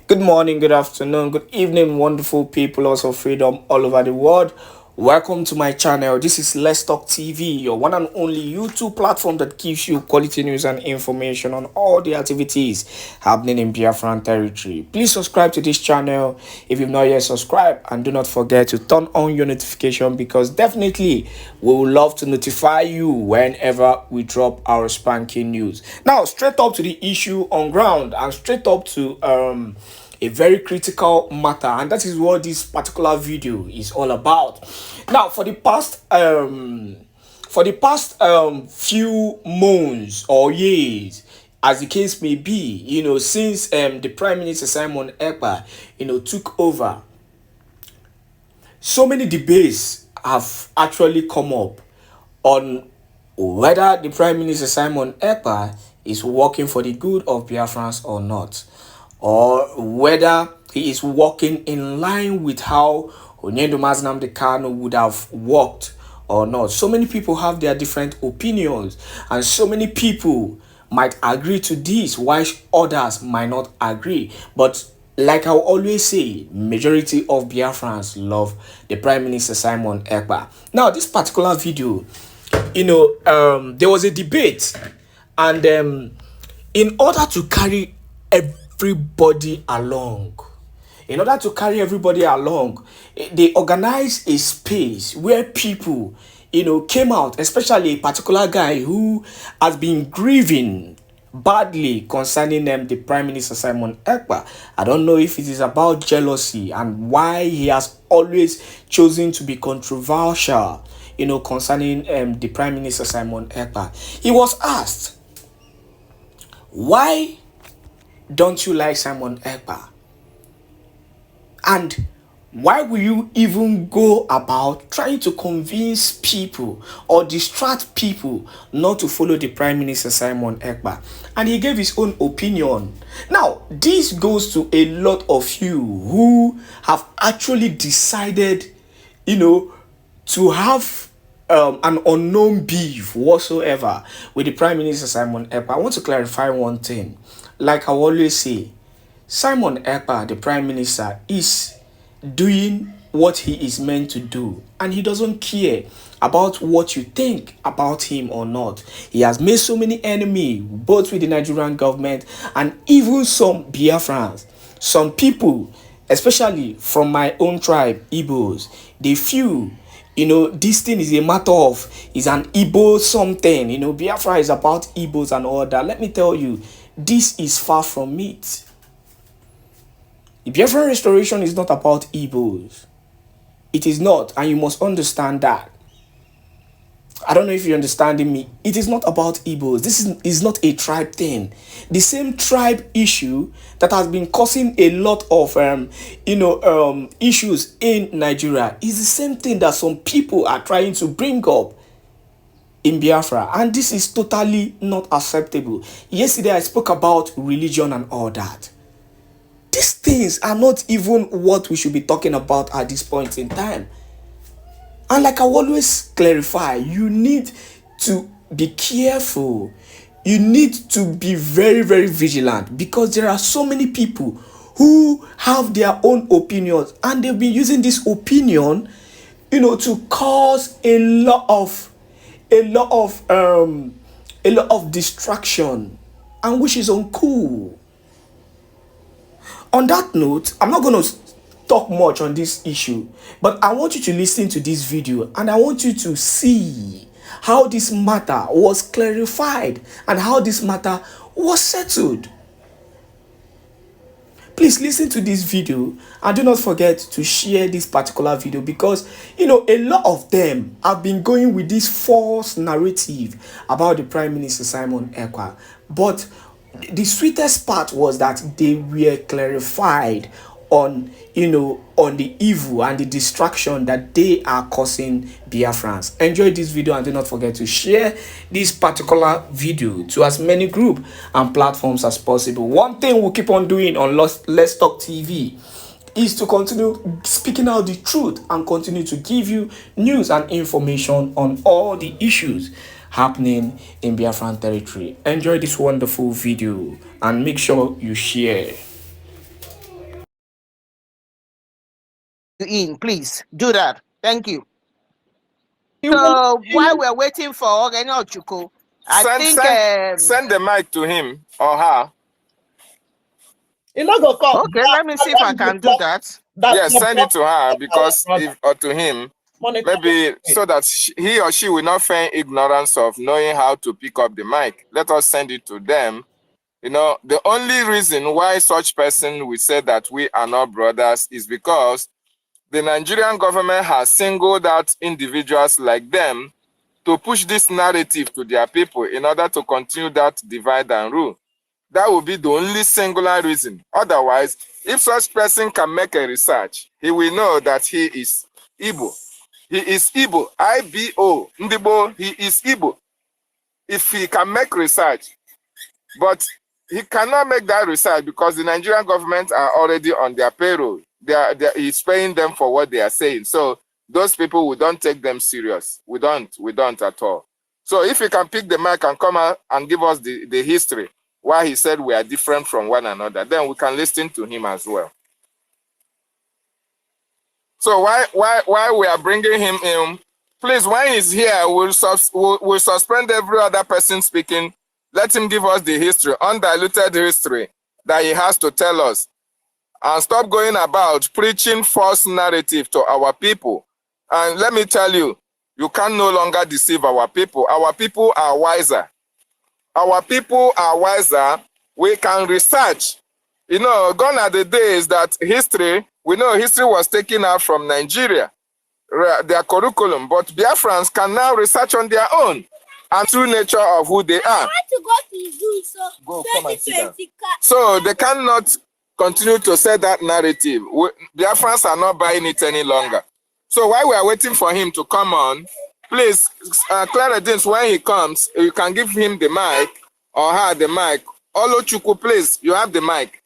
Good morning, good afternoon, good evening, wonderful people, also freedom all over the world. Welcome to my channel. This is Let's Talk TV, your one and only YouTube platform that gives you quality news and information on all the activities happening in Biafran territory. Please subscribe to this channel if you've not yet subscribed, and do not forget to turn on your notification because definitely we will love to notify you whenever we drop our spanking news. Now, straight up to the issue on ground and straight up to a very critical matter, and that is what this particular video is all about. Now, for the past few months or years, as the case may be, since the Prime Minister Simon Èkpá took over, so many debates have actually come up on whether the Prime Minister Simon Èkpá is working for the good of Biafrans or not, or whether he is working in line with how Onyendo Nnamdi Kanu would have worked or not. So many people have their different opinions, and so many people might agree to this while others might not agree. But like I always say, majority of Biafrans love the Prime Minister Simon Èkpá. Now, this particular video, there was a debate, and in order to carry everybody along, they organized a space where people came out, especially a particular guy who has been grieving badly concerning the Prime Minister Simon Èkpá. I don't know if it is about jealousy and why he has always chosen to be controversial concerning the Prime Minister Simon Èkpá. He was asked, why don't you like Simon Èkpá? And why will you even go about trying to convince people or distract people not to follow the Prime Minister Simon Èkpá? And he gave his own opinion. Now, this goes to a lot of you who have actually decided, to have an unknown beef whatsoever with the Prime Minister Simon Èkpá. I want to clarify one thing. Like I always say, Simon Èkpá, the Prime Minister, is doing what he is meant to do, and he doesn't care about what you think about him or not. He has made so many enemies, both with the Nigerian government and even some Biafrans. Some people, especially from my own tribe, Igbos, they feel this thing is a matter of, is an Igbo something. Biafra is about Igbos and all that. Let me tell you, this is far from it. The Biafran restoration is not about Igbos. It is not, and you must understand that. I don't know if you're understanding me. It is not about Igbos. This is not a tribe thing. The same tribe issue that has been causing a lot of issues in Nigeria is the same thing that some people are trying to bring up in Biafra, and this is totally not acceptable. Yesterday I spoke about religion and all that. These things are not even what we should be talking about at this point in time. And like I always clarify, you need to be careful. You need to be very, very vigilant, because there are so many people who have their own opinions, and they've been using this opinion, to cause a lot of distraction, and which is uncool. On that note, I'm not going to talk much on this issue, but I want you to listen to this video, and I want you to see how this matter was clarified and how this matter was settled. Please listen to this video, and do not forget to share this particular video, because a lot of them have been going with this false narrative about the Prime Minister Simon Èkpá. But the sweetest part was that they were clarified on the evil and the distraction that they are causing Biafrans. Enjoy this video, and do not forget to share this particular video to as many groups and platforms as possible. One thing we'll keep on doing on Let's Talk TV is to continue speaking out the truth and continue to give you news and information on all the issues happening in Biafran territory. Enjoy this wonderful video and make sure you share. in, please do that. Thank you. He will, So while we're waiting for Colonial Chuku, I think send the mic to him or her. he not gonna come. okay, let me see if I can do that. Yes, send it to her because or to him, maybe so that he or she will not feign ignorance of knowing how to pick up the mic. Let us send it to them. You know, the only reason why such person will say that we are not brothers is because the Nigerian government has singled out individuals like them to push this narrative to their people in order to continue that divide and rule. That would be the only singular reason. Otherwise, if such person can make a research, he will know that he is Igbo. He is Igbo. I-B-O. Ndibo, he is Igbo. If he can make research, but he cannot make that research because the Nigerian government are already on their payroll. He's paying them for what they are saying. So those people, we don't take them serious. We don't at all. So if he can pick the mic and come out and give us the history, why he said we are different from one another, then we can listen to him as well. So why we are bringing him in, please, when he's here, we'll suspend every other person speaking. Let him give us the history, undiluted history that he has to tell us. And stop going about preaching false narrative to our people. And let me tell you, you can no longer deceive our people. Our people are wiser. Our people are wiser. We can research. You know, gone are the days that history, we know history was taken out from Nigeria, their curriculum, but Biafrans can now research on their own and true nature of who they are. I want to go to the zoo, so go, come and sit down. So they cannot continue to say that narrative. Biafrans are not buying it any longer. So while we are waiting for him to come on, please, Clarence, when he comes, you can give him the mic or her the mic. Olochukwu, please, you have the mic.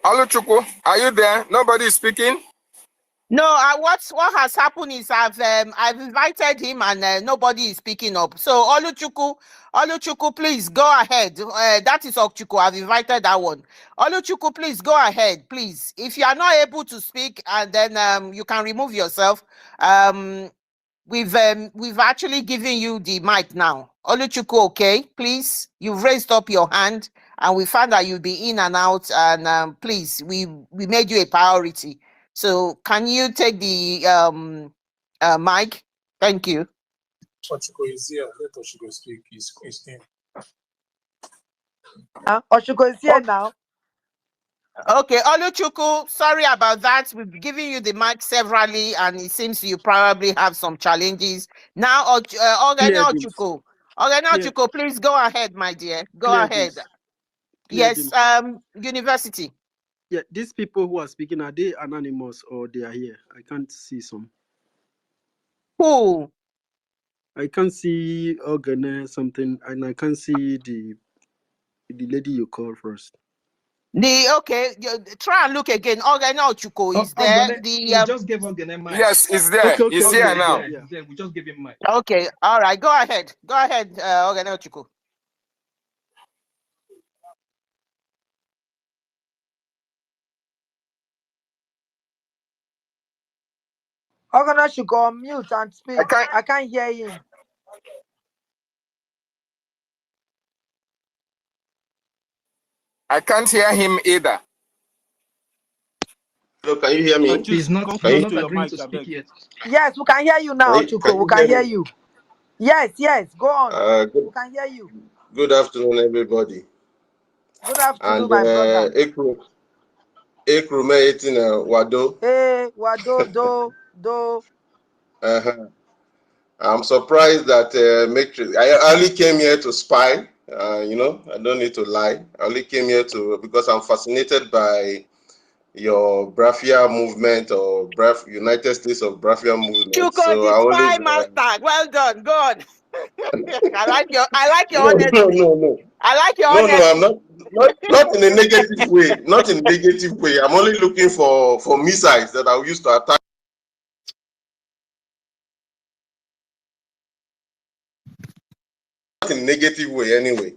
Olochukwu, are you there? Nobody is speaking? No, what has happened is I've invited him and nobody is picking up. So Oluchuku, please go ahead. That is Okchuku. I've invited that one. Oluchuku, please go ahead, please. If you are not able to speak, and then you can remove yourself. We've actually given you the mic now. Oluchuku, okay, please. You've raised up your hand, and we found that you'll be in and out. And please, we made you a priority. So can you take the mic? Thank you. Ochuko is here. Let Ochuko speak. He's name. Ochuko is here now. Okay, Oluchuku, sorry about that. We've given you the mic severally, and it seems you probably have some challenges. Now, Ochuku, please go ahead, my dear. Go ahead. Yes, university. Yeah, these people who are speaking, are they anonymous or they are here? I can't see some. Who? I can't see Ogene something, and I can't see the lady you called first. Okay, try and look again. Ochuko is there. We just gave Ogene mic. Yes, he's there. Okay, he's here now. Yeah. We just gave him mic. Okay, all right. Go ahead. Go ahead, Ochuko. Ogana should go on mute and speak. I can't hear him. I can't hear him either. Hello, can you hear me? He's not agreeing to speak yet. Yes, we can hear you now, Chuko. We can hear you. Yes, go on. We can hear you. Good afternoon, everybody. Good afternoon, my brother. Ekru Meeting Wado. Hey, Wado, do. I'm surprised that Matrix. I only came here to spy. I don't need to lie. I only came here because I'm fascinated by your Biafra movement or United States of Biafra movement. Chuko, the spy master. Well done. Go on. I like your No, honesty. no. I like your No, honesty. I'm not in a negative way. Not in a negative way. I'm only looking for missiles that I will use to attack. Not in a negative way, anyway.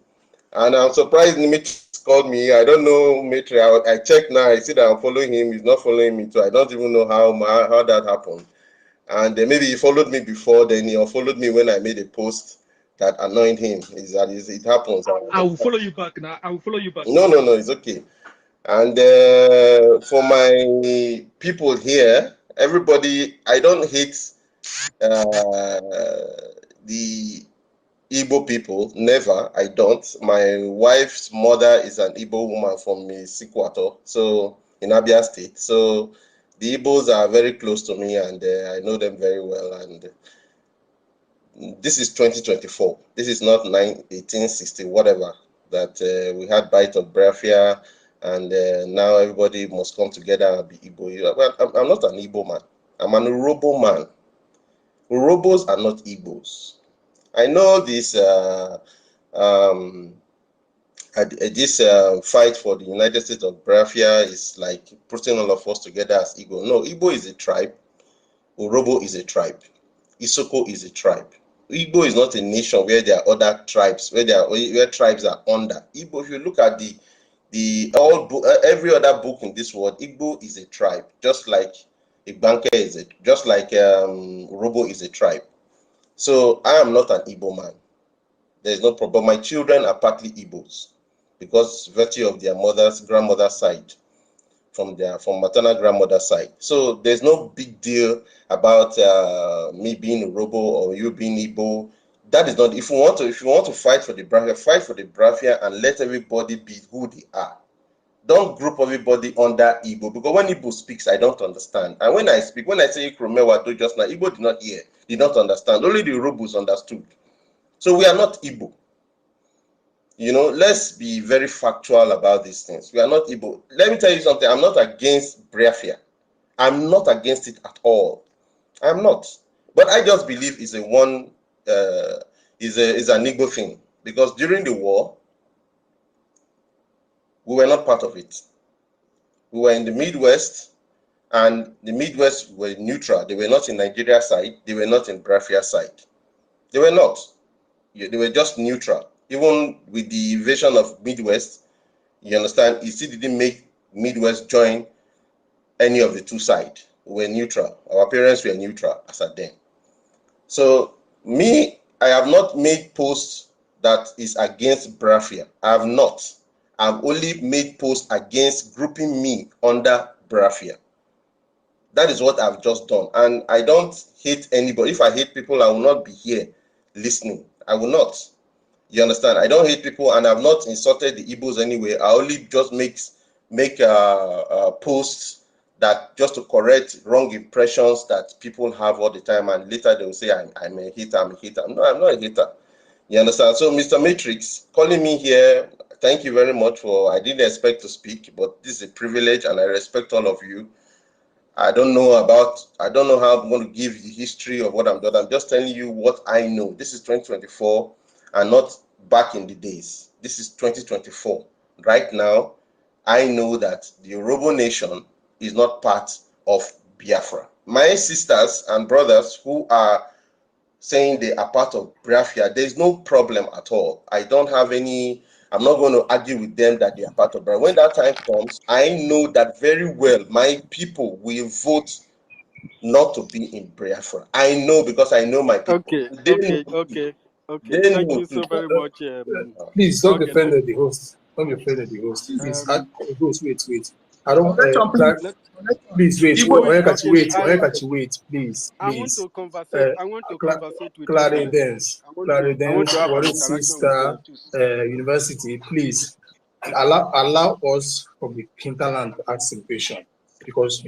And I'm surprised Mitch called me. I don't know Mitch. I checked now. I see that I'm following him. He's not following me too. I don't even know how that happened. And maybe he followed me before. Then he unfollowed me when I made a post that annoyed him. It happens. I will follow you back now. I will follow you back. No, it's okay. And for my people here, everybody, I don't hate the Igbo people, never. I don't. My wife's mother is an Igbo woman from Sikwato, so in Abia State. So the Igbos are very close to me, and I know them very well. And this is 2024. This is not 1860, whatever, that we had Bite of Biafra, and now everybody must come together and be Igbo. Well, I'm not an Igbo man. I'm an Urobo man. Urobos are not Igbos. I know this fight for the United States of Biafra is like putting all of us together as Igbo. No, Igbo is a tribe. Urobo is a tribe. Isoko is a tribe. Igbo is not a nation where there are other tribes, where tribes are under. Igbo, if you look at every other book in this world, Igbo is a tribe, just like Igbanke just like Urobo is a tribe. So I am not an Igbo man. There's no problem. My children are partly Igbos because virtue of their grandmother's side, from maternal grandmother's side. So there's no big deal about me being Urobo or you being Igbo. That is not. If you want to fight for the Biafra, fight for the Biafra and let everybody be who they are. Don't group everybody under Igbo, because when Igbo speaks, I don't understand. And when I speak, when I say Ikromewa do just now, Igbo did not hear, did not understand. Only the Urobos understood. So we are not Igbo. You know, let's be very factual about these things. We are not Igbo. Let me tell you something. I'm not against Biafra. I'm not against it at all. I'm not. But I just believe it's an Igbo thing. Because during the war, we were not part of it. We were in the Midwest, and the Midwest were neutral. They were not in Nigeria's side. They were not in Biafra's side. They were not. They were just neutral. Even with the invasion of Midwest, you understand, it still didn't make Midwest join any of the two sides. We were neutral. Our parents were neutral as at then. So me, I have not made posts that is against Biafra. I have not. I've only made posts against grouping me under Biafra. That is what I've just done. And I don't hate anybody. If I hate people, I will not be here listening. I will not. You understand? I don't hate people, and I've not insulted the Igbos anyway. I only just make posts that just to correct wrong impressions that people have all the time, and later they will say I'm a hater, I'm a hater. No, I'm not a hater. You understand? So Mr. Matrix, calling me here, thank you very much I didn't expect to speak, but this is a privilege, and I respect all of you. I don't know how I'm going to give the history of what I'm doing. I'm just telling you what I know. This is 2024 and not back in the days. This is 2024. Right now, I know that the Urobo nation is not part of Biafra. My sisters and brothers who are saying they are part of Biafra, there's no problem at all. I'm not going to argue with them that they are part of Biafra. When that time comes, I know that very well my people will vote not to be in Biafra. I know, because I know my people. Okay. Thank you so very much. Please don't defend the host. Don't defend the host. Please, wait. I don't. Please wait. Wait. Please. I want to conversate with Claridence, what is sister university? Please allow us from the hinterland to ask a question, because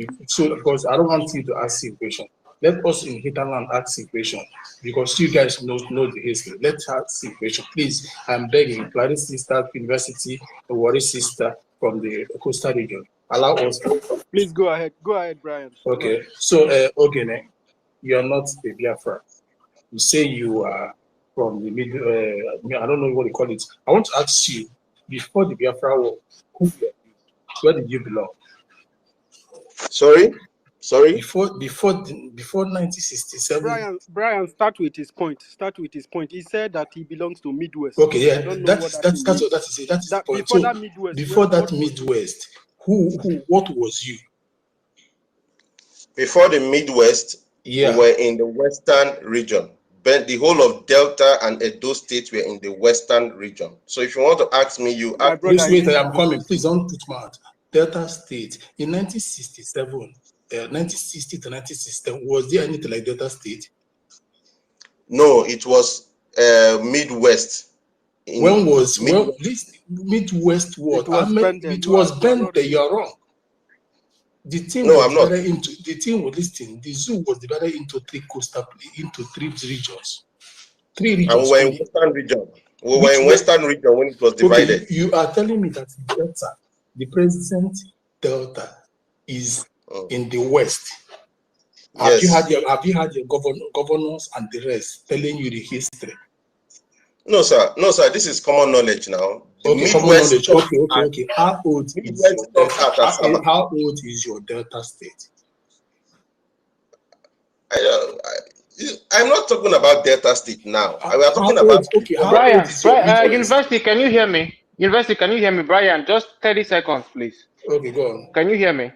I don't want you to ask a question. Let us in hinterland ask a question, because you guys know the history. Let's ask a question, please. I'm begging, Clarice sister university, the Wari sister from the coastal region. Allow us. Please go ahead. Go ahead, Brian. Okay. So Ogene, you're not a Biafra. You say you are from the middle. I don't know what you call it. I want to ask you, before the Biafra war, where did you belong? Sorry. Before 1967. Brian, start with his point. He said that he belongs to Midwest. Okay, yeah, that's the point. Before that Midwest. Before that Midwest, what was you? Before the Midwest, yeah, we were in the Western region. But the whole of Delta and Edo State were in the Western region. So if you want to ask me, you ask. Wait, I am coming. Please don't put my mouth. Delta State in 1967, 1960 to 1967, was there anything like Delta State? No, it was Midwest. When was Midwest what? It was bent. You're wrong. The team was divided into the zoo was divided into three regions. Three regions. And we were in Western region. We were in Western region when it was divided. Okay, you are telling me that Delta, the present Delta, is in the West. Yes. Have you had your governors and the rest telling you the history? No, sir. This is common knowledge now. Okay, Midwest, common knowledge. Okay. How old is your Delta State? I'm not talking about Delta State now. We are talking about Brian. University, can you hear me? University, can you hear me, Brian? Just 30 seconds, please. Okay, go on. Can you hear me?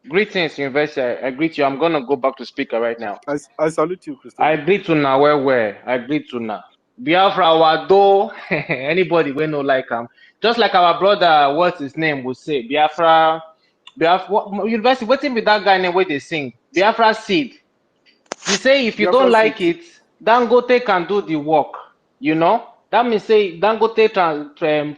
Greetings, University. I greet you. I'm gonna go back to speaker right now. I salute you, Christopher. I greet you now. Where? I greet you now. Biafra, Wado, anybody we no like him. Just like our brother, what's his name, would say, Biafra. University, what's with that guy name where they sing? Biafra seed. You say if you don't like it, Dangote can do the work. You know? That means say Dangote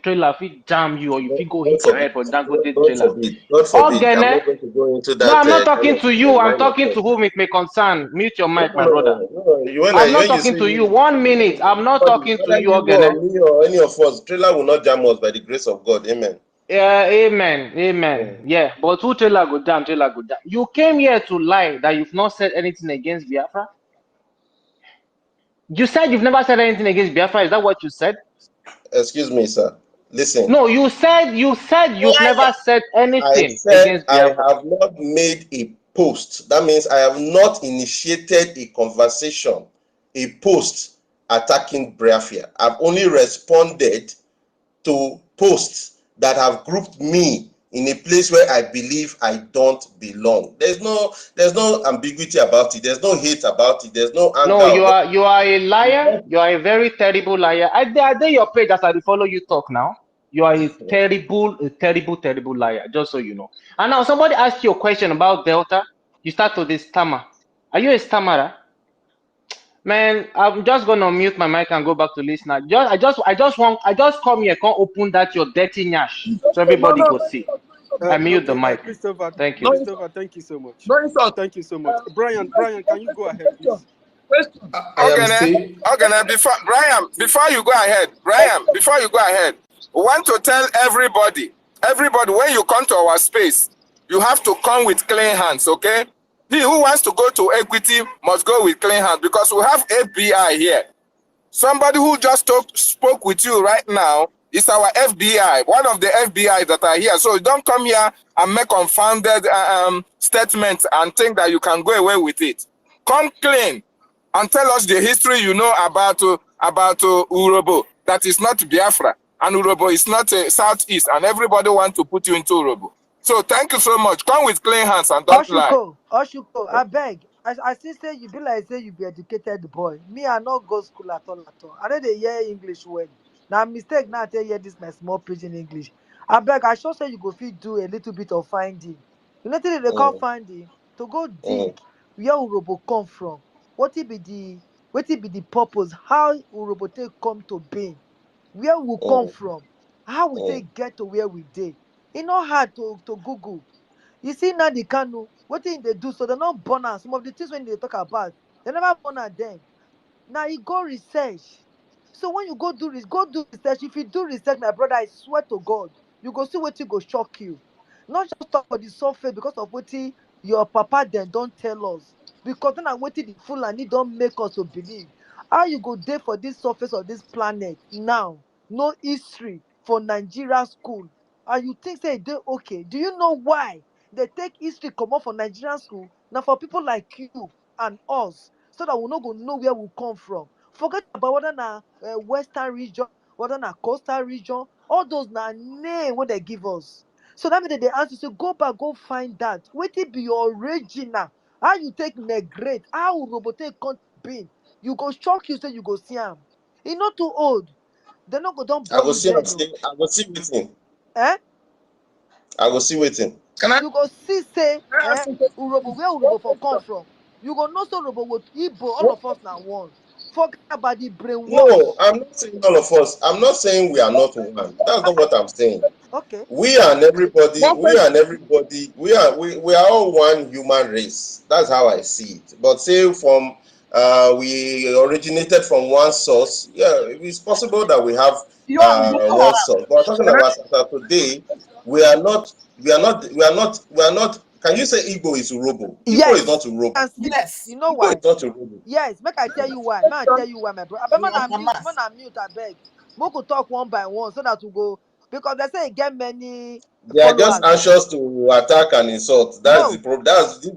trailer fit jam you, or you fit go hit your head for Dangote trailer. God forbid. I'm not going to go into that. No, I'm not talking to you. I'm talking to whom it may concern. Mute your mic, my brother. I'm not talking to you. 1 minute. I'm not talking to you, Ogene. Me or any of us, trailer will not jam us by the grace of God. Amen. Yeah, amen. Yeah, but who trailer go jam? You came here to lie that you've not said anything against Biafra. You said you've never said anything against Biafra. Is that what you said? Excuse me, sir. Listen. No, you said you've never said anything against Biafra. I have not made a post. That means I have not initiated a conversation, a post attacking Biafra. I've only responded to posts that have grouped me in a place where I believe I don't belong. There's no ambiguity about it. There's no hate about it. There's no anger. No, you are a liar. You are a very terrible liar. I dare your page as I follow you talk now. You are a terrible liar, just so you know. And now somebody asked you a question about Delta. You start to this stammer. Are you a stammerer? Man, I'm just gonna mute my mic and go back to listener. I just come here, can't open that your dirty nyash, so everybody go see. I mute the mic. Christopher, thank you. Christopher, thank you so much. Thank you so much. Brian, can you go ahead, please? Okay, before you go ahead, we want to tell everybody, when you come to our space, you have to come with clean hands, okay? He who wants to go to equity must go with clean hands, because we have FBI here. Somebody who just spoke with you right now is our FBI, one of the FBI that are here. So don't come here and make confounded statements and think that you can go away with it. Come clean and tell us the history you know about Urobo. That is not Biafra, and Urobo is not Southeast, and everybody wants to put you into Urobo. So thank you so much. Come with clean hands and don't lie. Oshuko, I beg. I still say you be like say you be educated boy. Me, I not go school at all. I know they hear English well. Now mistake now tell you this my small pidgin English. I beg. I sure say you go fit do a little bit of finding. You know till they come finding to go dig where Urobo come from. What it be the purpose? How Urobo take come to being? Where we come from? How we take get to where we did? It's not hard to Google. You see now the Kanu, what thing they do, so they're not born out. Some of the things when they talk about, they never born at them. Now you go research. So when you go do research, if you do research, my brother, I swear to God, you go see what you go shock you. Not just talk about the surface because of what your papa then don't tell us. Because then I waited the Fulani don't make us to believe. How you go there for this surface of this planet now? No history for Nigeria school. And you think say they okay? Do you know why they take history come off for Nigerian school? Now for people like you and us, so that we not go know where we come from. Forget about whether na western region, whether na coastal region, all those na name what they give us. So that means they answer say go back, go find that. Wait it be your original. How you take neglect? How robotic can't be? You go shock you say you go see am. He not too old. They not go don't I born go you see am then say no. I go see wetin. Eh? I go see wetin. You go see say Urobo where Urobo for come from. You go know so Urobo with Igbo, all of us now one. Forget about the No, brainwash. I'm not saying all of us. I'm not saying we are not one. That's not what I'm saying. Okay. We and everybody, we are all one human race. That's how I see it. But say from we originated from one source, yeah, it's possible that we have one source. But talking about today, we are not, can you say Igbo is Urobo? Igbo is not Yes. Urobo. And see, you know Igbo why? is not Urobo. Yes, make I tell you why. May I tell you why, my bro. I man, I mute, I beg. We could talk one by one so that we go because they say get many They are just followers. anxious to attack and insult. That's the No, problem.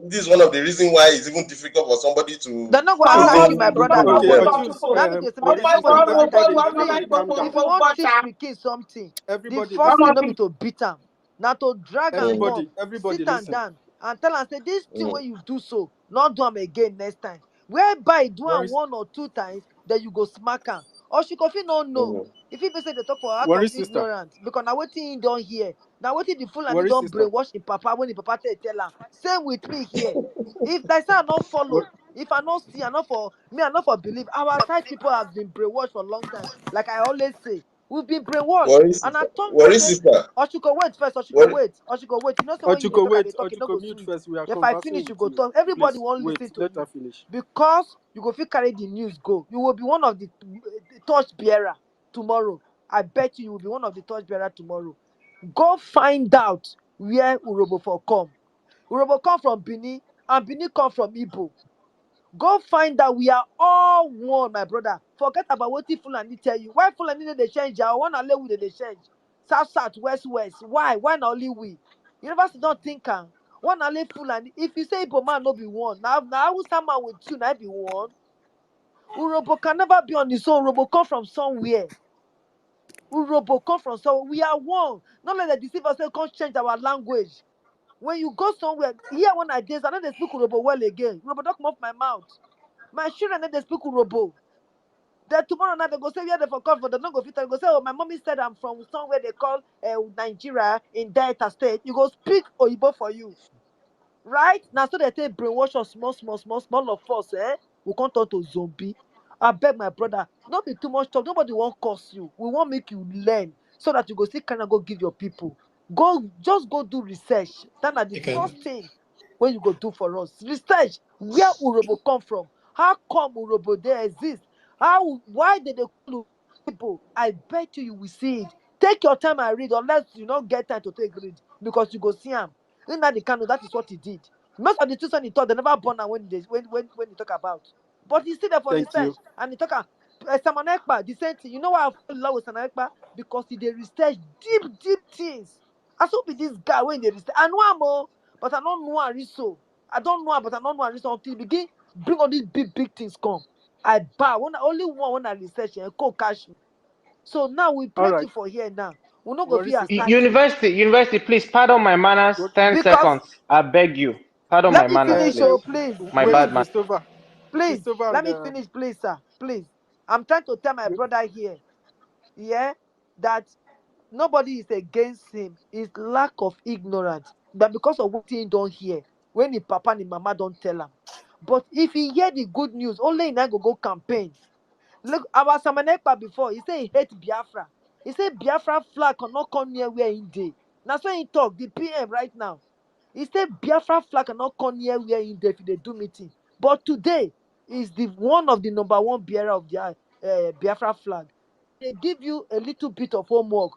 This is one of the reasons why it's even difficult for somebody to they're not going to attack you, my brother. Don't Okay, I worry. choose. Now me they say make nobody go enter Everybody, case. See, everybody, calm if down. you want teach Pikin something, the Everybody, first thing listen. no be to beat him. Now to drag and Mm. come, Everybody, sit and listen. down, and tell am say this thing Mm. when you do so, not do am again next time. Whereby do am Worry, one or two times, then you go smack am. Or she could no know. Mm. If he be say they talk for out of worry, sister. ignorance, because now what he don't hear. Now what the fool and he Worry, don't sister. brainwash in papa when the papa tell am. Same with me here. If they say I not Wor- follow, if I not see, I not for me, I not for believe. Our side people have been brainwashed for a long time. Like I always say, we've been brainwashed. Worry And I sister. thank God Worry say, sister. Oshiko wait first, Oshiko Worry. wait, Oshiko wait. You know, so when you Ochuko, wait. they talk, it don't go Ochuko, mute sweet. first. We are If I conversing finish, you with go you. talk. Everybody Please, won't wait. listen to Let her you finish. because you go fit carry the news go. You will be one of the torch bearer tomorrow. I bet you will be one of the torch bearer tomorrow. Go find out where Urobo for come. Urobo come from Benin and Benin come from Igbo. Go find out we are all one, my brother. Forget about what Fulani tell you. Why Fulani they change? I want to live with they change. South, south, west, west. Why? Why not only we? University don't think am. One only Fulani. If you say Igbo man no be one, now who man with two, now be one. Urobo can never be on his own. Urobo come from somewhere. Urobo come from somewhere. We are one. Not like the deceive us, say can't change our language. When you go somewhere, here when I did, I know they speak Urobo well again. Urobo don't come off my mouth. My children they speak Urobo. Then tomorrow night they go say where they for come for. They don't go fit. They go say, oh, my mommy said I'm from somewhere they call Nigeria in Delta State. You go speak Oyibo for you, right? Now so they take brainwash us small of us. We can't turn to zombie. I beg my brother, not be too much talk. Nobody won't curse you. We won't make you learn so that you go see kind of go give your people. Just go do research. That are the Okay. first thing when you go do for us. Research where Urobo come from. How come Urobo they exist? Why did they call people? I bet you will see it. Take your time and read, unless you don't get time to take read because you go see him. In that the canoe, that is what he did. Most of the things when he taught, they never born am when he talk about. But he's still there for Thank you. research. And he talk Simon Ekpa, the same thing. You know why I fall in love with Simon Ekpa? Because he dey research deep things. I saw be this guy when they research. I know him, but I don't know him so. I don't know him, but I don't know him so until he begin bring all these big things come. I buy only one when I research and co cash me. So now we All plenty right. for here now. We not go Worry, fit sister. attack you. University, please pardon my manners. What? 10 Because seconds. I beg you. Pardon my let me manners, finish, please. please. My Wait, bad Please. man. Christopher. Please, Christopher let and me finish, please, sir. Please. I'm trying to tell my brother here, yeah, that nobody is against him. It's lack of ignorance. But because of what he don't hear, when his papa and his mama don't tell him. But if he hear the good news, only in go campaign. Look, our Samanepa before, he said he hate Biafra. He said Biafra flag cannot come near where he dey. That's why he talk, the PM right now. He said Biafra flag cannot come near where he dey if they do meeting. But today is the one of the number one bearer of the Biafra flag. They give you a little bit of homework.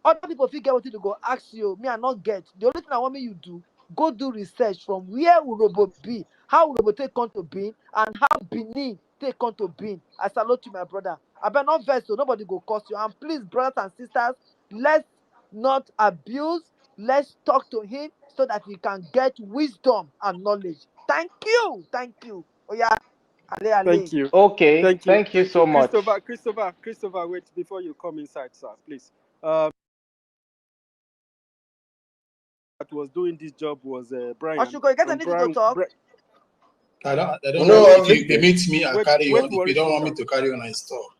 Other people fit get what to go ask you. Me, I not get. The only thing I want me you do, go do research from where Urobo be, how Urobo take come to be, and how Benin take on to being. I salute you, my brother. I bet not vex, so nobody go cost you. And please, brothers and sisters, let's not abuse. Let's talk to him so that he can get wisdom and knowledge. Thank you. Thank you. Oh yeah. Ale, ale. Thank you. Okay, Thank you. thank you Thank so you. much. Christopher, wait before you come inside, sir, please. That was doing this job was Brian. Oshuko, you get And anything to Brian, talk? I don't No, know I'm if you listening. permit me, I carry on. wait, If you don't want me sister. to carry on, I stop.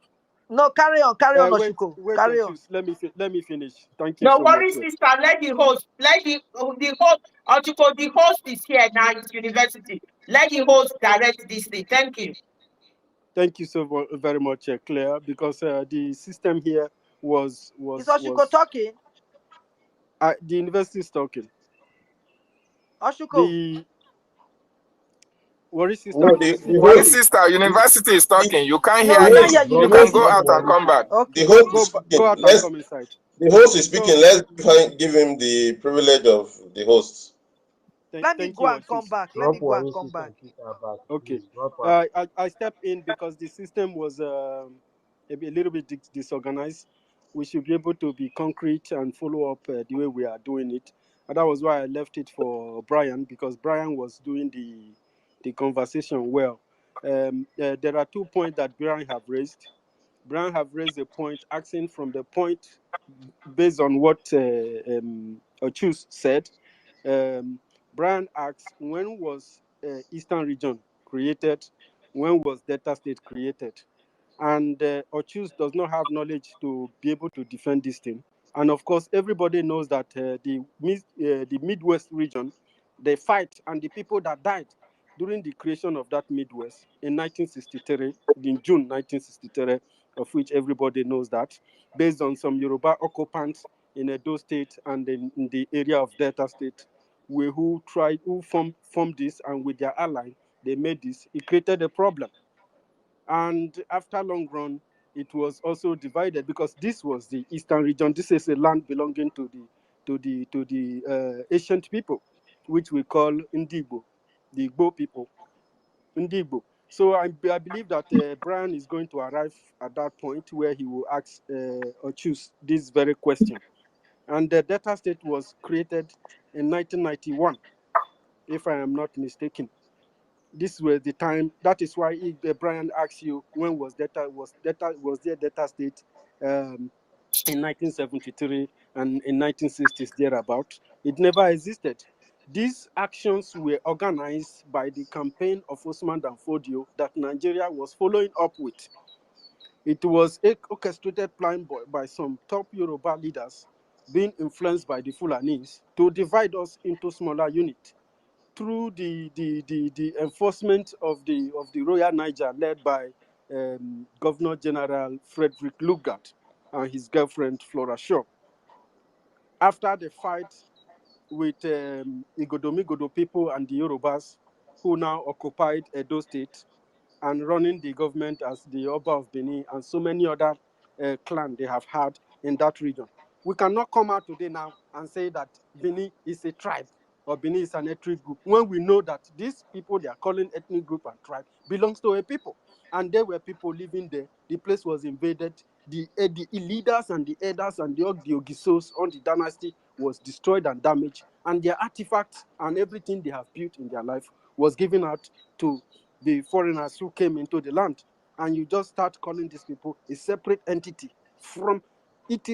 No, carry on, Wait, Oshuko. on, Carry on. choose. Let me finish. Thank you No so much. worries, sister. Let the host, the host, Ochiko, the host is here now. It's university. Let the host direct this thing. Thank you. Thank you so very much, Claire, because the system here was Is Oshuko talking? the university is talking. Oshuko. What is sister? No, What is sister? University is talking. You can't No, hear we can't him. hear You can go university. out and come back. Okay. The host is Go speaking. out and come inside. The host is speaking. Let's give him the privilege of the host. Let me go and come back. Let me go and come back. Okay. I step in because the system was a little bit disorganized. We should be able to be concrete and follow up the way we are doing it. And that was why I left it for Brian, because Brian was doing the conversation well. There are 2 points that Brian have raised. Brian have raised a point asking from the point based on what Ochus said. Brian asks, when was Eastern Region created? When was Delta State created? And Ochus does not have knowledge to be able to defend this thing. And of course, everybody knows that the Midwest region, the fight and the people that died during the creation of that Midwest in 1963, in June 1963, of which everybody knows that, based on some Yoruba occupants in Edo State and in the area of Delta State, who formed this, and with their ally, they made this. It created a problem. And after long run, it was also divided because this was the eastern region. This is a land belonging to the ancient people, which we call Ndigbo, the Igbo people, Ndigbo. So I believe that Brian is going to arrive at that point where he will ask or choose this very question. And the Delta State was created in 1991, if I am not mistaken. This was the time. That is why Brian asks you when was there Delta State in 1973 and in 1960s thereabout. It never existed. These actions were organized by the campaign of Osman Dan Fodio that Nigeria was following up with. It was a orchestrated plan by some top Yoruba leaders being influenced by the Fulanis to divide us into smaller units through the enforcement of the Royal Niger, led by Governor General Frederick Lugard and his girlfriend Flora Shaw. After the fight with Igodomigodo people and the Yorubas, who now occupied Edo State and running the government as the Oba of Benin and so many other clans they have had in that region. We cannot come out today now and say that Benin is a tribe or Benin is an ethnic group when we know that these people they are calling ethnic group and tribe belongs to a people, and there were people living there. The place was invaded. The leaders and the elders and the Ogisos on the dynasty was destroyed and damaged, and their artifacts and everything they have built in their life was given out to the foreigners who came into the land. And you just start calling these people a separate entity from it.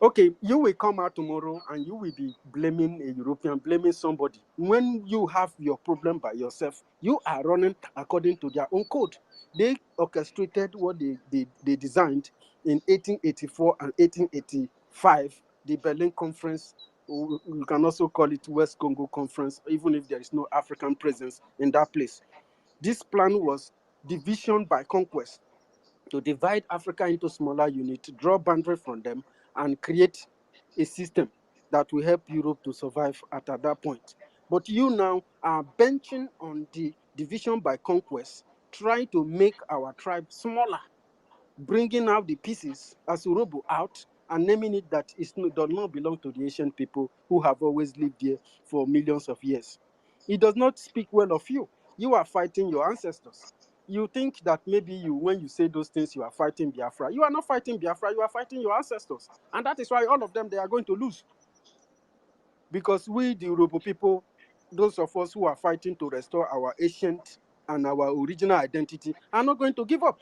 Okay, you will come out tomorrow and you will be blaming a European, blaming somebody. When you have your problem by yourself, you are running according to their own code. They orchestrated what they designed in 1884 and 1885, the Berlin Conference. You can also call it West Congo Conference, even if there is no African presence in that place. This plan was division by conquest, to divide Africa into smaller units, draw boundary from them, and create a system that will help Europe to survive at that point. But you now are benching on the division by conquest, trying to make our tribe smaller, bringing out the pieces as Urobo out and naming it that it does not belong to the ancient people who have always lived there for millions of years. It does not speak well of you. You are fighting your ancestors. you think that maybe when you say those things, you are fighting Biafra. You are not fighting Biafra, you are fighting your ancestors. And that is why all of them, they are going to lose. Because we, the Urhobo people, those of us who are fighting to restore our ancient and our original identity, are not going to give up.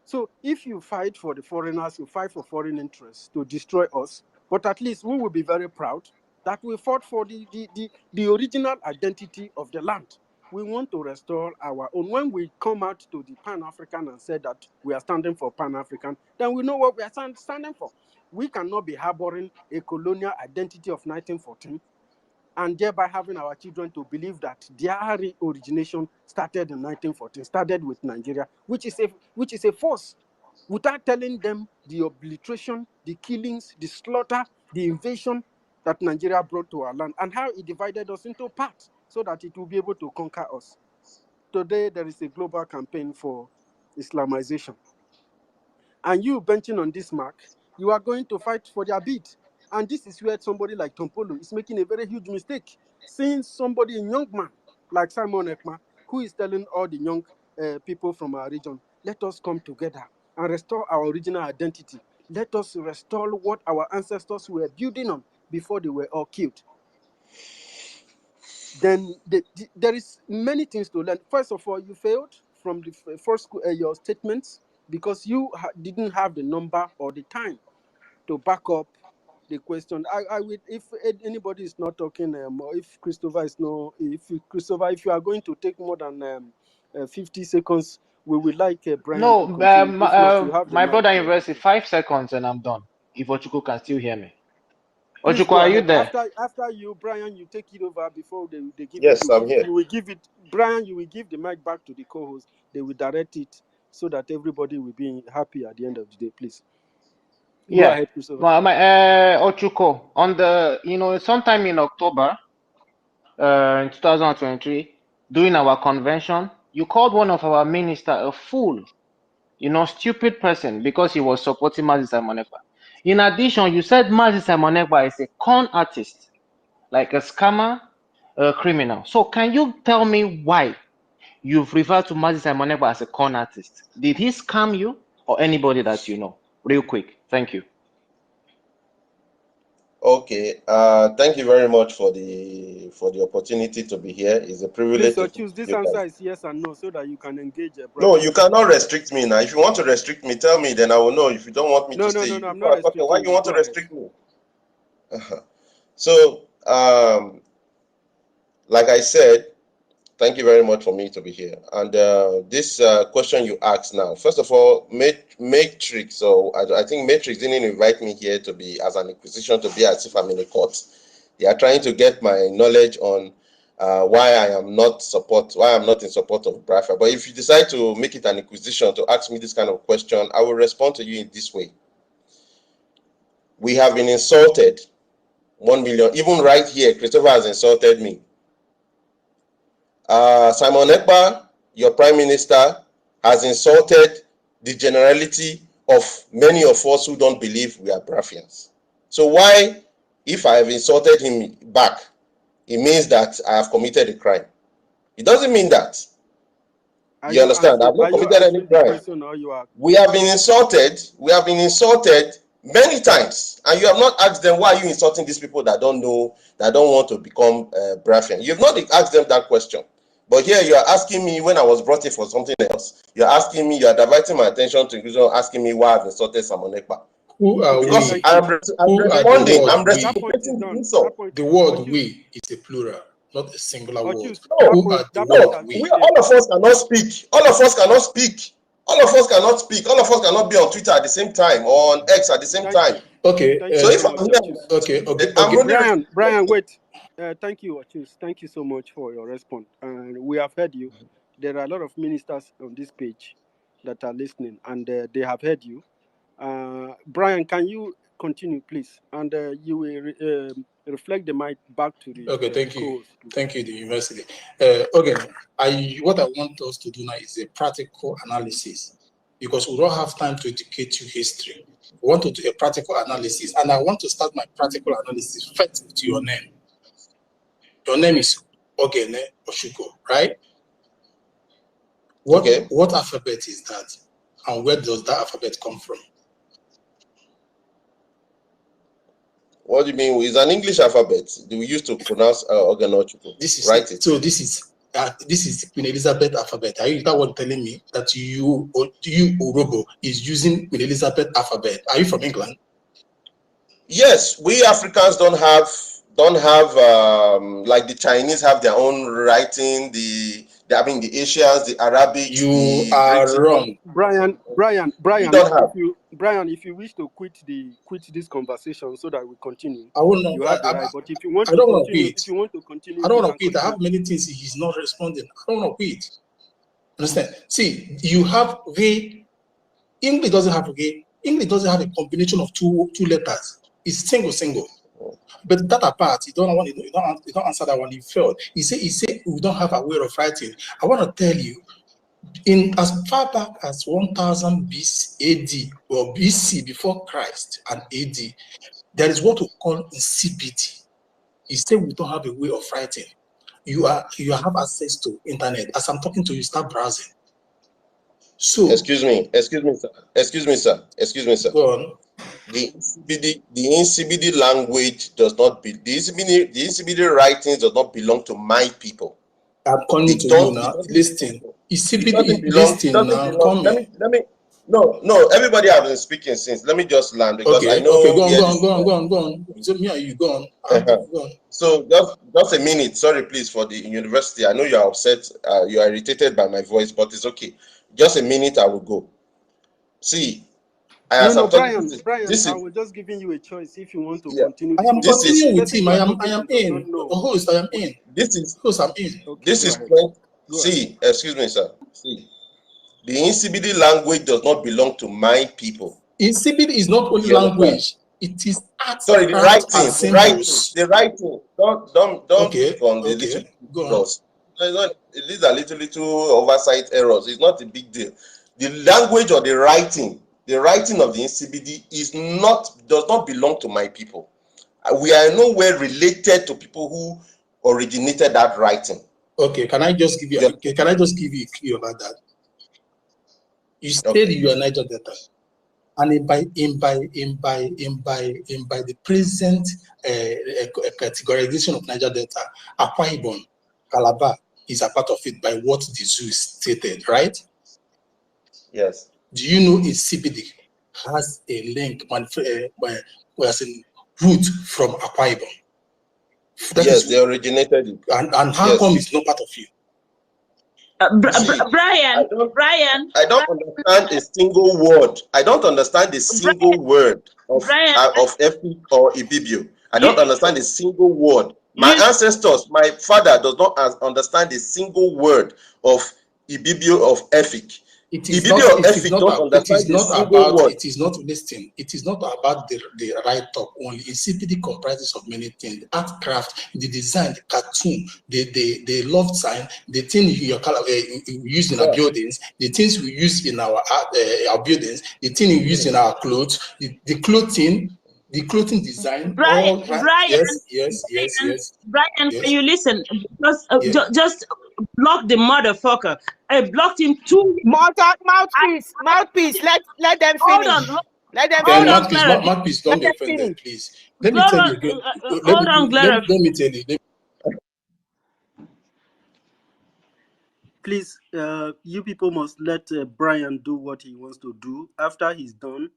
So if you fight for the foreigners, you fight for foreign interests to destroy us, but at least we will be very proud that we fought for the original identity of the land. We want to restore our own. When we come out to the Pan-African and say that we are standing for Pan-African, then we know what we are standing for. We cannot be harboring a colonial identity of 1914 and thereby having our children to believe that their origination started in 1914, started with Nigeria, which is a force, without telling them the obliteration, the killings, the slaughter, the invasion that Nigeria brought to our land, and how it divided us into parts so that it will be able to conquer us. Today, there is a global campaign for Islamization. And you benching on this mark, you are going to fight for their beat. And this is where somebody like Tompolo is making a very huge mistake. Seeing somebody, a young man like Simon Èkpá, who is telling all the young people from our region, let us come together and restore our original identity. Let us restore what our ancestors were building on before they were all killed. Then there is many things to learn. First of all, you failed from the first your statements because you didn't have the number or the time to back up the question. I would, if anybody is not talking, or if Christopher is no, if you are going to take more than 50 seconds, we would like Brian No, to continue. If not, you have the my mic. brother University, 5 seconds and I'm done. If Ochuko can still hear me. Please Ochuko, go are you ahead. there? After you, Brian, you take it over before they give it Yes, to I'm here. you will give it. Brian, you will give the mic back to the co-host. They will direct it so that everybody will be happy at the end of the day. Please go Yeah. ahead, Christopher. Ochuko, on the, sometime in October, in 2023, during our convention, you called one of our minister a fool, stupid person because he was supporting Mazi Simon Ekpa. In addition, you said Mazi Simon Ekpa is a con artist, like a scammer, a criminal. So can you tell me why you've referred to Mazi Simon Ekpa as a con artist? Did he scam you or anybody that you know? Real quick. Thank you. Okay. Thank you very much for the opportunity to be here. It's a privilege Please to choose this you guys. answer is yes and no so that you can engage No, Brian. you cannot restrict me now. If you want to restrict me, tell me, then I will know. If you don't want me No, to stay, you I'm people not are talking. Why restricting you you. want to Go ahead. restrict me? So, like I said, thank you very much for me to be here. And this question you asked now, first of all, Matrix. So I think Matrix didn't invite me here to be as an inquisition, to be as if I'm in a court. They are trying to get my knowledge on why I'm not in support of Biafra. But if you decide to make it an inquisition to ask me this kind of question, I will respond to you in this way. We have been insulted 1 million. Even right here, Christopher has insulted me. Simon Ekpa, your prime minister, has insulted the generality of many of us who don't believe we are Biafrans. So why, if I have insulted him back, it means that I have committed a crime? It doesn't mean that. You understand? I've not committed any crime. We have been insulted. We have been insulted many times, and you have not asked them, why are you insulting these people that don't know, that don't want to become Biafran? You've not asked them that question. But here you are asking me, when I was brought in for something else, you're asking me, you're diverting my attention to asking me why I've insulted Simon Ekpa. Who are Because we? I'm Who are responding, the I'm word we? reciprocating the insult. The word we is a plural, not a singular word. No, Who are the no, word we? all of us cannot speak. All of us cannot speak. All of us cannot speak. All of us cannot be on Twitter at the same time or on X at the same time. Okay. So if I'm here, okay. I'm only Brian, wait. Thank you, Achus. Thank you so much for your response. And we have heard you. There are a lot of ministers on this page that are listening, and they have heard you. Brian, can you continue, please? And you will reflect the mic back to the Okay, thank you. co-host. Thank you, the university. Okay, what I want us to do now is a practical analysis, because we don't have time to educate you history. We want to do a practical analysis, and I want to start my practical analysis first with your name. Your name is Ogene Oshuko, right? What alphabet is that? And where does that alphabet come from? What do you mean? It's an English alphabet. We used to pronounce Organochukwu. This is write it. So this is Queen Elizabeth alphabet. Are you that one telling me that you Orobo is using Queen Elizabeth alphabet? Are you from England? Yes, we Africans don't have like the Chinese have their own writing. The Asians, the Arabic. You are wrong, Brian. If you wish to quit this conversation so that we continue, I will not. You have the right. But if you want I to don't continue, quit. if you want to continue, I don't want to quit. I have many things he's not responding. I don't want to quit. Understand? See, you have English doesn't have English doesn't have a combination of two letters. It's single. But that apart, you don't answer that one. You failed. He said we don't have a way of writing. I want to tell you, in as far back as 1000 BC AD or BC before Christ and AD, there is what we call insipidity. He said we don't have a way of writing. You have access to internet. As I'm talking to you, start browsing. So excuse me, sir. Go on. The NCBD language does not be the NCBD writings does not belong to my people. I'm calling to you now. Listen. Listen now. No, everybody has been speaking since. Let me just land because I know. Okay, go on. So me and you go on. Go on. So just a minute. Sorry, please, for the university. I know you are upset. You are irritated by my voice, but it's okay. Just a minute. I will go. See. Brian, I was just giving you a choice if you want to continue. I am continuing with him. I am in. Host, I am in. I'm in. Okay, this is when. See, excuse me, sir. See, the NCBD language does not belong to my people. NCBD is not only language; it is art. Sorry, the writing. Don't pick on the little errors. These are little oversight errors. It's not a big deal. The language or the writing of the NCBD does not belong to my people. We are nowhere related to people who originated that writing. Okay, can I just give you a clue about that? You said you are Niger Delta, and by the present categorization of Niger Delta, Akwa Ibom, Calabar is a part of it by what the zoo stated, right? Yes. Do you know CBD has a link, whereas in root from Akwa Ibom? Yes, they originated it. And how come it's not part of you? Brian, I don't understand a single word. I don't understand a single word of Epic or Ibibio. I don't understand a single word. My ancestors, my father does not understand a single word of Ibibio of Epic. It is not about the write-up only. CPD comprises of many things: the art craft, the design, the cartoon, the love sign, the things we use in our buildings, the things we use in our buildings, the things we use in our clothes, the clothing design. Brian, Yes. Brian, can you listen? Just block the motherfucker. I blocked him too. Mouthpiece. Let them finish. Let them finish. Mouthpiece, don't get offended, please. Let me tell you again. Let me tell you. Please, you people must let Brian do what he wants to do. After he's done,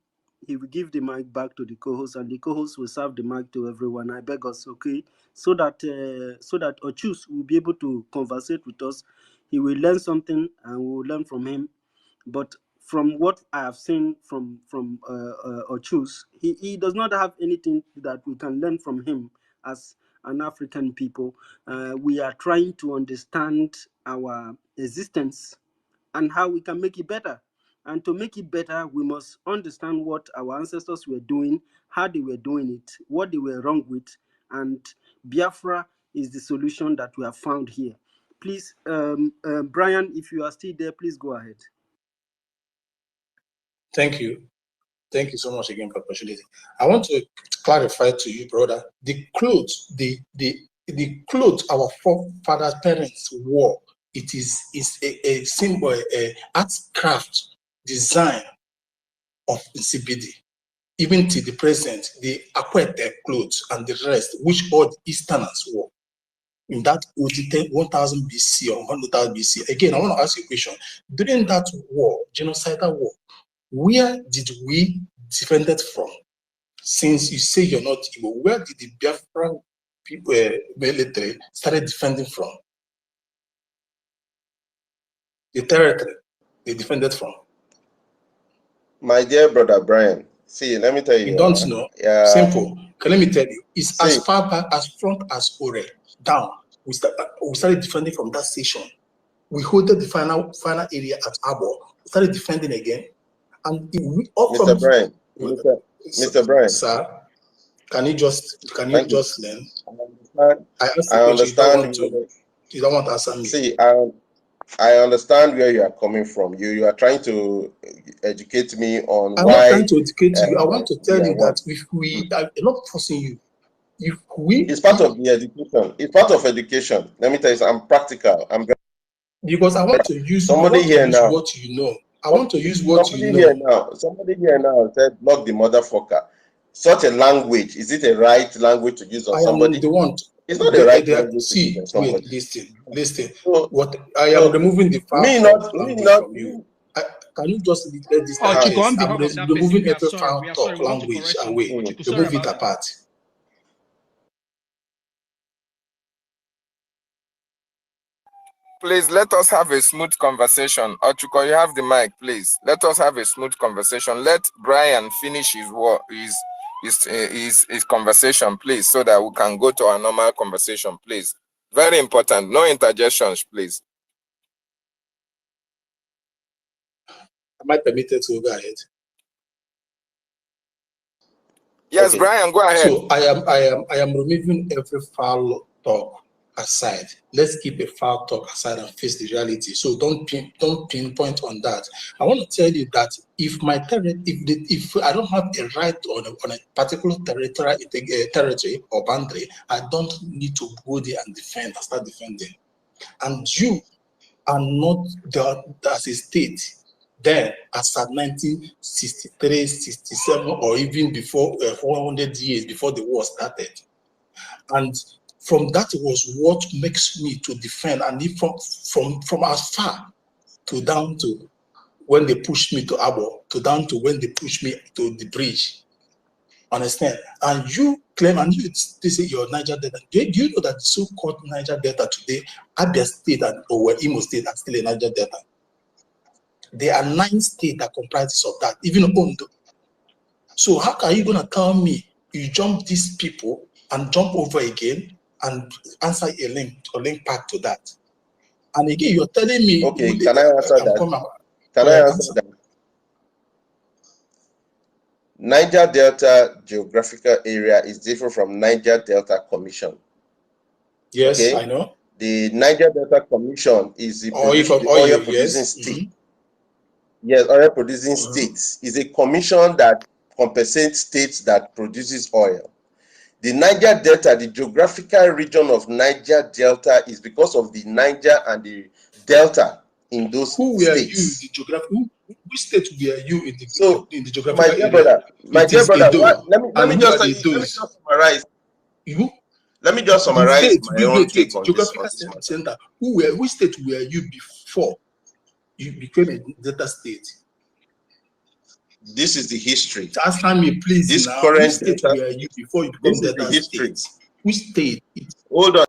he will give the mic back to the co-host, and the co-host will serve the mic to everyone. I beg us, okay, so that Ochus will be able to conversate with us. He will learn something, and we will learn from him. But from what I have seen from Ochus, he does not have anything that we can learn from him as an African people. We are trying to understand our existence and how we can make it better. And to make it better, we must understand what our ancestors were doing, how they were doing it, what they were wrong with, and Biafra is the solution that we have found here. Please, Brian, if you are still there, please go ahead. Thank you. Thank you so much again for the opportunity. I want to clarify to you, brother, the clothes, the clothes our forefathers' parents wore it is a symbol, a art craft design of CBD. Even to the present, they acquired their clothes and the rest, which all the Easterners wore in that 1000 BC or 100,000 BC. Again, I want to ask you a question. During that war, genocidal war, where did we defend it from? Since you say you're not Igbo, where did the Biafra people, military started defending from? The territory they defended from. My dear brother Brian, see, let me tell you. You don't know. Simple. Let me tell you. It's as far back as front as Ore down. We started defending from that station. We holded the final area at Abo. We started defending again. And Mr. Brian, Mr. Brian, sir, can you just learn? I understand. You don't want to answer me. See, I understand where you are coming from. You are trying to educate me on I'm why. not trying to educate you. I want to tell you that if we are not forcing you, if we, it's part of the education. It's part of education. Let me tell you, I'm practical. Because I want to use somebody here now. What you know. I want to use what you know. Somebody here now said, "Block the motherfucker." Such a language, is it a right language to use on somebody? It's not the right language to use on somebody. Wait, listen. So, what I am removing the foul language from you. Can you just let this? I'm removing every foul talk language away. Remove it apart. Please let us have a smooth conversation. Ochuko, you have the mic, please. Let us have a smooth conversation. Let Brian finish his conversation, please, so that we can go to our normal conversation, please. Very important. No interjections, please. Am I permitted to go ahead? Yes, okay. Brian, go ahead. So I am removing every foul talk aside. Let's keep the foul talk aside and face the reality. So don't pinpoint on that. I want to tell you that if my if I don't have a right on a particular territory or boundary, I don't need to go there and defend and start defending. And you are not there as a state. Then, as at 1963, 67, or even before 400 years before the war started. And from that was what makes me to defend, and if from as far to down to when they pushed me to Abo, to down to when they pushed me to the bridge. Understand? And you claim, and you say you're Niger Delta. Do you know that the so-called Niger Delta today, Abia State or Imo State are still a Niger Delta? There are 9 states that comprises of that, even Ondo. So how are you going to tell me you jump these people and jump over again and answer a link back to that? And again, you're telling me... Okay, can I answer that? Can I answer that? Niger Delta geographical area is different from Niger Delta Commission. Yes, okay? I know. The Niger Delta Commission is the oil producing state. Yes, oil producing states is a commission that compensates states that produces oil. The Niger Delta, the geographical region of Niger Delta, is because of the Niger and the Delta in those states. Which state were you in the geographical my dear brother, let me just summarize. Let me just summarize my own take on this matter. Which state were you before you became a Delta state? This is the history. Answer me, please. This now. current Which state were you before you became Delta state? Which state? Hold on.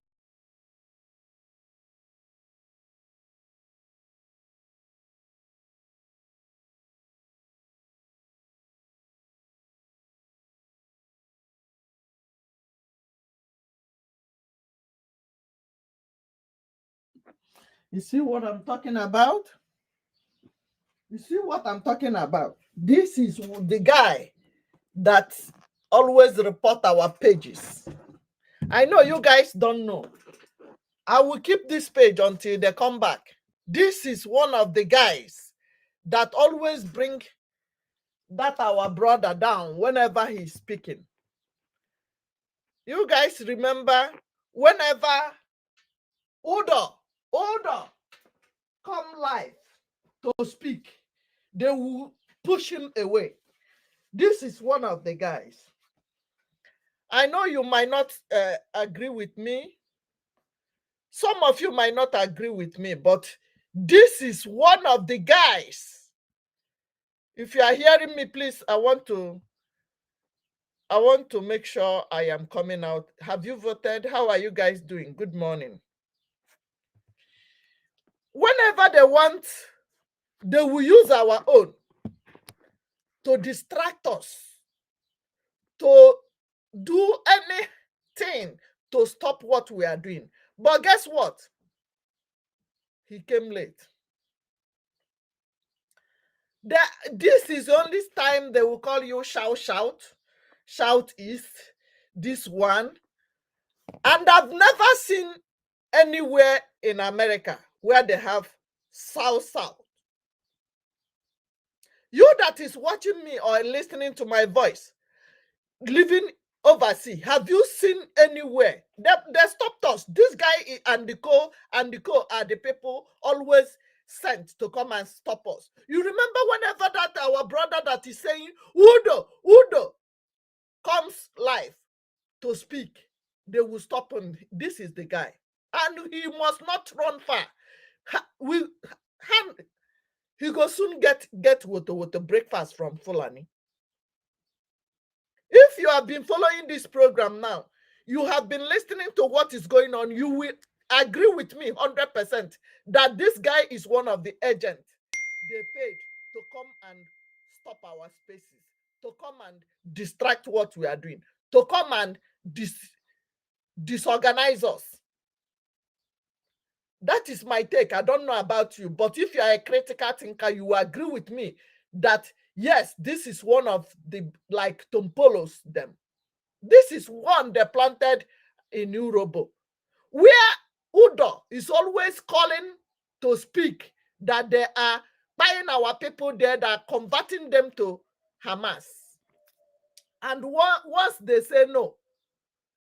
You see what I'm talking about? You see what I'm talking about? This is the guy that always report our pages. I know you guys don't know. I will keep this page until they come back. This is one of the guys that always bring that our brother down whenever he's speaking. You guys remember whenever order, to speak, they will push him away. This is one of the guys. I know you might not agree with me. Some of you might not agree with me, but this is one of the guys. If you are hearing me, please, I want to make sure I am coming out. Have you voted? How are you guys doing? Good morning. Whenever they want, they will use our own to distract us, to do anything to stop what we are doing. But guess what? He came late. This is the only time they will call you shout east, this one. And I've never seen anywhere in America where they have south. You that is watching me or listening to my voice, living overseas, have you seen anywhere? They stopped us. This guy and the co are the people always sent to come and stop us. You remember whenever that our brother that is saying Udo comes live to speak, they will stop him. This is the guy, and he must not run far. He will soon get with the breakfast from Fulani. If you have been following this program now, you have been listening to what is going on, you will agree with me 100% that this guy is one of the agents they paid to come and stop our spaces, to come and distract what we are doing, to come and disorganize us. That is my take. I don't know about you, but if you are a critical thinker, you agree with me that yes, this is one of the, like Tompolos them. This is one they planted in Urobo, where Udo is always calling to speak that they are buying our people there, that are converting them to Hamas. And once they say no,